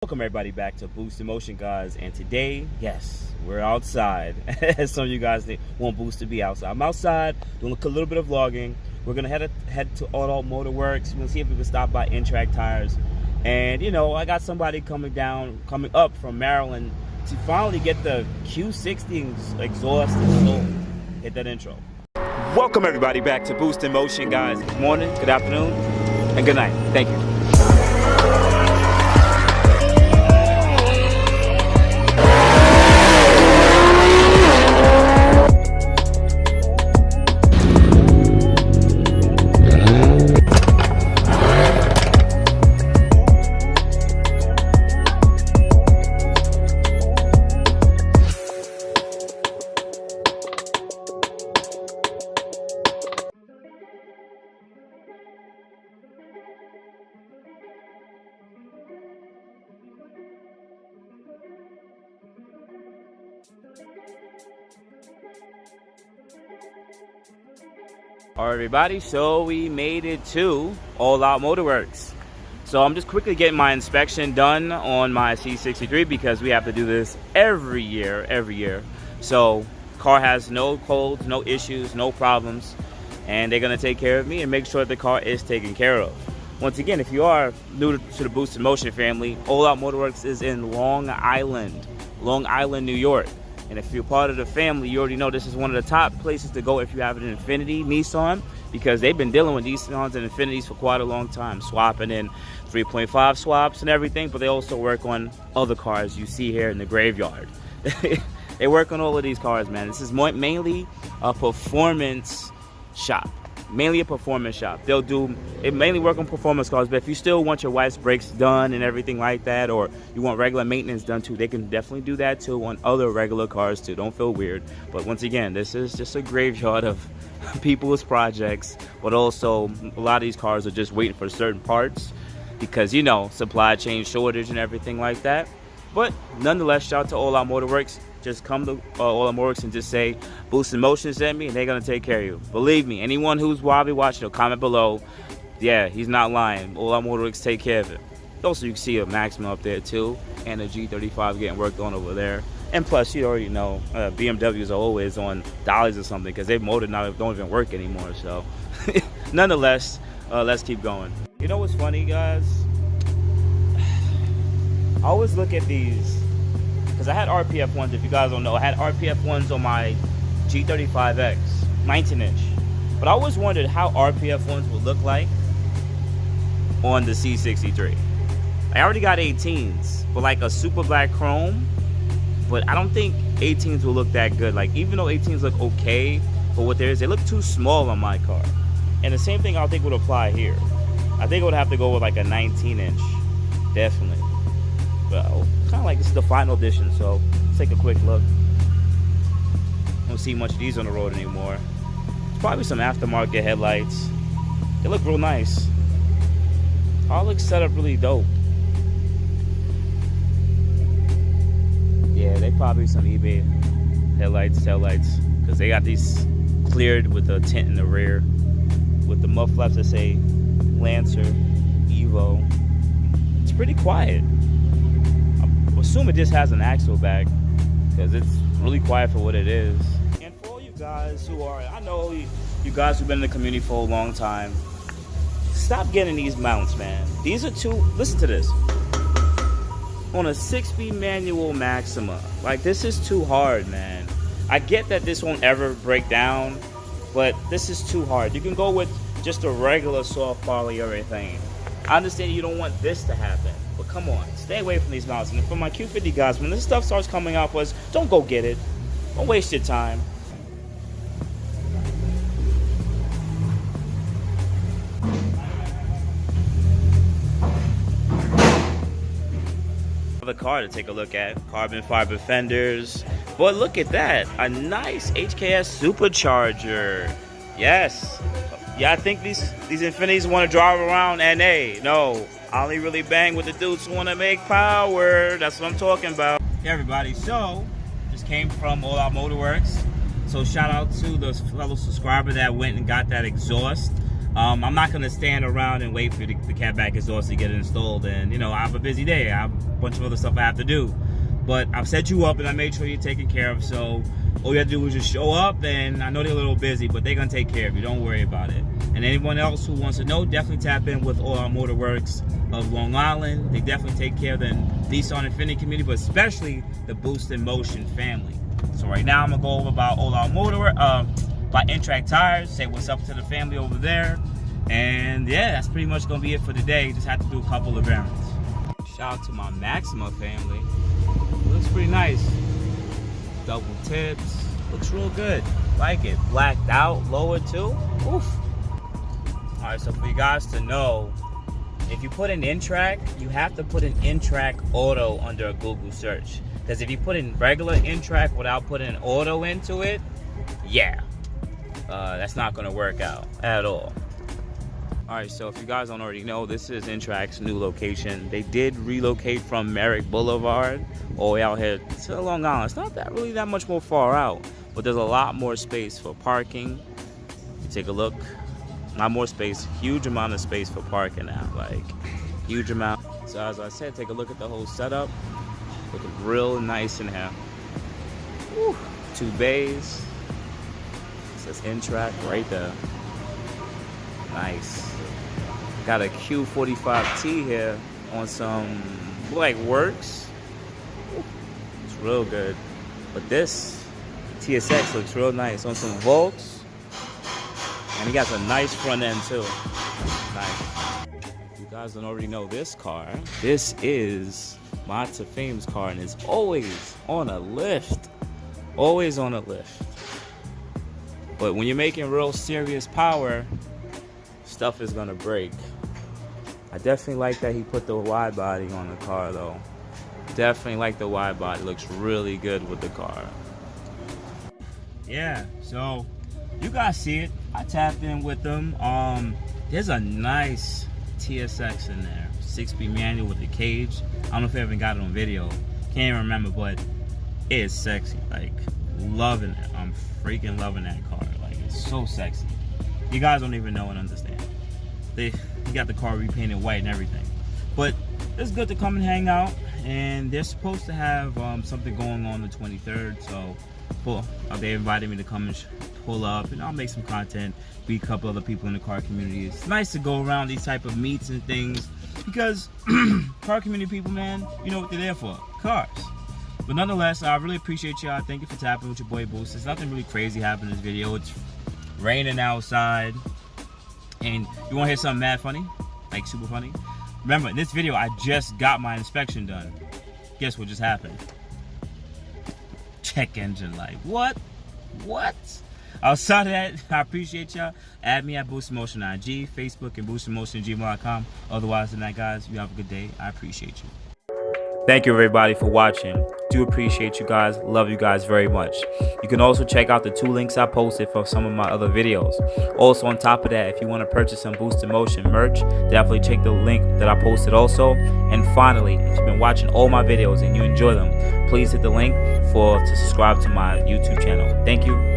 Welcome everybody back to Boost in Motion, guys. And today, yes, we're outside. As some of you guys want Boost to be outside. I'm outside doing a little bit of vlogging. We're gonna head to All Out Motorworks. We'll see if we can stop by Intrack tires. And you know, I got somebody coming up from Maryland to finally get the Q60 exhaust installed. Hit that intro. Welcome everybody back to Boost in Motion, guys. Good morning, good afternoon, and good night. Thank you. Alright everybody, so we made it to All Out Motorworks. So I'm just quickly getting my inspection done on my C63 because we have to do this every year. So car has no colds, no issues, no problems, and they're going to take care of me and make sure the car is taken care of. Once again, if you are new to the Boost in Motion family, All Out Motorworks is in Long Island, New York. And if you're part of the family, you already know this is one of the top places to go if you have an Infiniti Nissan, because they've been dealing with Nissans and Infinitis for quite a long time, swapping in 3.5 swaps and everything, but they also work on other cars you see here in the graveyard. They work on all of these cars, man. This is mainly a performance shop. They'll mainly work on performance cars, but if you still want your wife's brakes done and everything like that, or you want regular maintenance done too, they can definitely do that too on other regular cars too. Don't feel weird. But once again, this is just a graveyard of people's projects, but also a lot of these cars are just waiting for certain parts because, you know, supply chain shortage and everything like that. But nonetheless, shout out to All Out Motorworks. Just come to All Out Motorworks and just say Boost in Motion sent me, and they're gonna take care of you. Believe me, anyone who's probably watching, will comment below. Yeah, he's not lying. All Out Motorworks take care of it. Also, you can see a Maxima up there too, and a G35 getting worked on over there. And plus, you already know BMWs are always on dollies or something because their motor now don't even work anymore. So, nonetheless, let's keep going. You know what's funny, guys? I always look at these, because I had RPF ones, if you guys don't know. I had RPF ones on my G35X, 19-inch. But I always wondered how RPF ones would look like on the C63. I already got 18s, but like a super black chrome. But I don't think 18s will look that good. Like, even though 18s look okay for what there is, they look too small on my car. And the same thing I think would apply here. I think I would have to go with like a 19-inch, definitely. Well, kind of like this is the final edition, so let's take a quick look. Don't see much of these on the road anymore. It's probably some aftermarket headlights. They look real nice. All looks set up really dope. Yeah, they probably some eBay headlights, taillights, because they got these cleared with the tint in the rear, with the mud flaps that say Lancer, Evo. It's pretty quiet. I assume it just has an axle back because it's really quiet for what it is. And for all you guys who are, I know you guys who've been in the community for a long time, stop getting these mounts, man. These are listen to this. On a 6-speed manual Maxima, like, this is too hard, man. I get that this won't ever break down, but this is too hard. You can go with just a regular soft poly or anything. I understand you don't want this to happen, but come on, stay away from these mounts. And for my Q50 guys, when this stuff starts coming out, don't go get it. Don't waste your time. The car to take a look at, carbon fiber fenders, but look at that, a nice HKS supercharger. Yes, yeah, I think these Infinitis want to drive around NA. No, I only really bang with the dudes who want to make power. That's what I'm talking about. Hey everybody, so just came from All Out Motorworks, so shout out to the fellow subscriber that went and got that exhaust I'm not gonna stand around and wait for the catback exhaust to get installed, and you know, I have a busy day, I have a bunch of other stuff I have to do. But I've set you up and I made sure you're taken care of, so all you have to do is just show up, and I know they're a little busy, but they're gonna take care of you, don't worry about it. And anyone else who wants to know, definitely tap in with All Out Motorworks of Long Island. They definitely take care of the Nissan Infiniti community, but especially the boostinmotion family. So right now I'm gonna go over about All Out Motorworks, by Intrack tires, say what's up to the family over there, and yeah, that's pretty much gonna be it for today. Just had to do a couple of errands. Shout out to my Maxima family. Looks pretty nice. Double tips, looks real good. Like it. Blacked out, lower too. Oof. All right, so for you guys to know, if you put in Intrack, you have to put in Intrack Auto under a Google search. Because if you put in regular Intrack without putting an auto into it, yeah, that's not gonna work out at all. All right, so if you guys don't already know, this is Intrack's new location. They did relocate from Merrick Boulevard all the way out here to Long Island. It's not really that much more far out, but there's a lot more space for parking. You take a look, a lot more space, huge amount of space for parking now, like huge amount. So as I said, take a look at the whole setup. Looking real nice in here. Woo. 2 bays. It says Intrack right there. Nice. Got a Q45T here on some like works. It's real good. But this TSX looks real nice on some Volks. And he got a nice front end too. Nice. If you guys don't already know this car, this is Mod to Fame's car, and it's always on a lift. Always on a lift. But when you're making real serious power, stuff is gonna break. I definitely like that he put the wide body on the car though. Definitely like the wide body. Looks really good with the car. Yeah, so you guys see it. I tapped in with them. There's a nice TSX in there. 6-speed manual with the cage. I don't know if I ever got it on video. Can't even remember, but it is sexy. Like, loving it. I'm freaking loving that car. Like, it's so sexy. You guys don't even know and understand. He got the car repainted white and everything. But it's good to come and hang out. And they're supposed to have something going on the 23rd. So they invited me to come and pull up, and I'll make some content, meet a couple other people in the car community. It's nice to go around these type of meets and things because car community people, man, you know what they're there for, cars. But nonetheless, I really appreciate y'all. Thank you for tapping with your boy Boost. There's nothing really crazy happening in this video. It's raining outside, and you want to hear something mad funny, like super funny? Remember, in this video, I just got my inspection done. Guess what just happened? Check engine light. What? Outside of that, I appreciate y'all. Add me at boostinmotion on IG, Facebook, and boostinmotion@gmail.com. Otherwise than that, guys, you have a good day. I appreciate you. Thank you everybody for watching. Do appreciate you guys. Love you guys very much. You can also check out the 2 links I posted for some of my other videos. Also on top of that, if you want to purchase some boostinmotion merch, definitely check the link that I posted also. And finally, if you've been watching all my videos and you enjoy them, please hit the link to subscribe to my YouTube channel. Thank you.